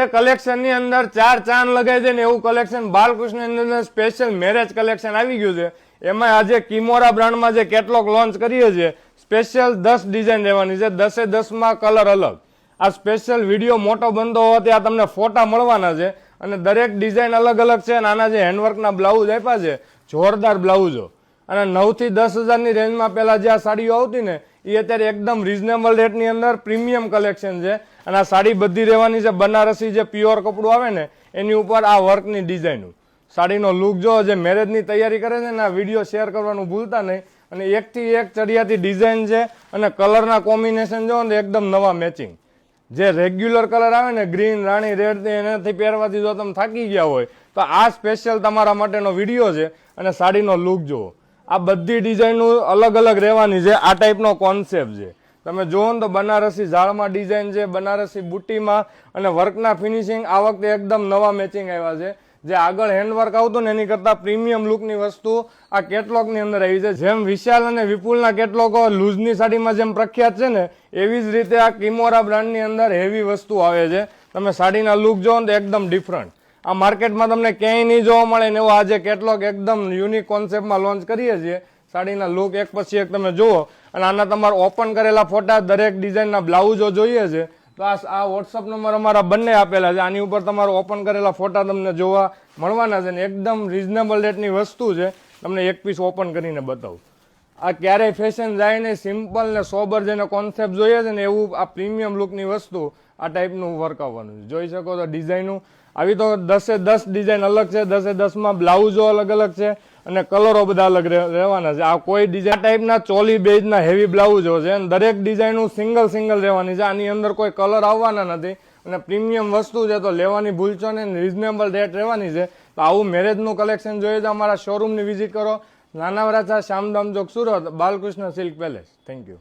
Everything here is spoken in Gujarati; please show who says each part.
Speaker 1: કલેક્શન ની અંદર 4 ચાંદ લગાવી દે ને એવું કલેક્શન બાલકૃષ્ણ ની અંદર સ્પેશિયલ મેરેજ કલેક્શન આવી ગયું છે. એમાં આજે કિમોરા બ્રાન્ડમાં જે કેટલોગ લોન્ચ કરીએ છીએ સ્પેશિયલ 10 ડિઝાઇન રહેવાની છે, 10 એ 10 માં કલર અલગ. આ સ્પેશિયલ વિડીયો મોટો બનતો હોવાથી આ તમને ફોટા મળવાના છે અને દરેક ડિઝાઇન અલગ અલગ છે. આના જે હેન્ડવર્કના બ્લાઉઝ આપ્યા છે જોરદાર બ્લાઉઝો અને 9 થી 10,000 ની રેન્જમાં પહેલા જે આ સાડીઓ આવતી ને એ અત્યારે એકદમ રિઝનેબલ રેટની અંદર પ્રીમિયમ કલેક્શન છે. અને આ સાડી બધી રહેવાની છે બનારસી જે પ્યોર કપડું આવે ને એની ઉપર આ વર્કની ડિઝાઇનો. સાડીનો લુક જો જે મેરેજની તૈયારી કરે છે ને આ વિડીયો શેર કરવાનું ભૂલતા નહીં. અને એકથી એક ચડિયાતી ડિઝાઇન છે અને કલરના કોમ્બિનેશન જો ને એકદમ નવા મેચિંગ. જે રેગ્યુલર કલર આવે ને ગ્રીન, રાણી, રેડ એનાથી પહેરવાથી જો તમે થાકી ગયા હોય તો આ સ્પેશિયલ તમારા માટેનો વિડીયો છે. અને સાડીનો લુક જુઓ, આ બધી ડિઝાઇનો અલગ અલગ રહેવાની છે. આ ટાઈપનો કોન્સેપ્ટ છે. તમે જુઓ ને તો બનારસી ઝાડમાં ડિઝાઇન છે, બનારસી બુટ્ટીમાં અને વર્કના ફિનિશિંગ આ વખતે એકદમ નવા મેચિંગ આવ્યા છે. જે આગળ હેન્ડવર્ક આવતું ને એની કરતાં પ્રીમિયમ લુકની વસ્તુ આ કેટલોગની અંદર આવી છે. જેમ વિશાલ અને વિપુલના કેટલોગો લૂઝની સાડીમાં જેમ પ્રખ્યાત છે ને એવી જ રીતે આ કિમોરા બ્રાન્ડની અંદર હેવી વસ્તુ આવે છે. તમે સાડીના લુક જોવો ને તો એકદમ ડિફરન્ટ. આ માર્કેટમાં તમને ક્યાંય નહીં જોવા મળે ને એવો આજે કેટલોગ એકદમ યુનિક કોન્સેપ્ટમાં લોન્ચ કરીએ છીએ. સાડીના લુક એક પછી એક તમે જુઓ અને આના તમારા ઓપન કરેલા ફોટા, દરેક ડિઝાઇનના બ્લાઉઝો જોઈએ છે તો આ વોટ્સઅપ નંબર અમારા બંને આપેલા છે. આની ઉપર તમારા ઓપન કરેલા ફોટા તમને જોવા મળવાના છે ને એકદમ રિઝનેબલ રેટની વસ્તુ છે. તમને એક પીસ ઓપન કરીને બતાવું. આ ક્યારેય ફેશન જાય નહીં, સિમ્પલ ને સોબર જેને કોન્સેપ્ટ જોઈએ છે ને એવું આ પ્રીમિયમ લુકની વસ્તુ આ ટાઈપનું વર્ક આવવાનું છે. જોઈ શકો તો ડિઝાઇનો આવી તો 10 એ 10 ડિઝાઇન અલગ છે, 10 એ 10 માં બ્લાઉઝો અલગ અલગ છે અને કલરો બધા અલગ રહેવાના છે. આ કોઈ ડિઝાઇન ટાઈપના ચોલી બેઝના હેવી બ્લાઉઝો છે અને દરેક ડિઝાઇન સિંગલ રહેવાની છે. આની અંદર કોઈ કલર આવવાના નથી અને પ્રીમિયમ વસ્તુ છે તો લેવાની ભૂલશો ને, રિઝનેબલ રેટ રહેવાની છે. તો આવું મેરેજનું કલેક્શન જોઈએ તો અમારા શોરૂમની વિઝિટ કરો, Nana Varachha, Shyamdham Chowk, Surat, Balkrishna silk palace. Thank you.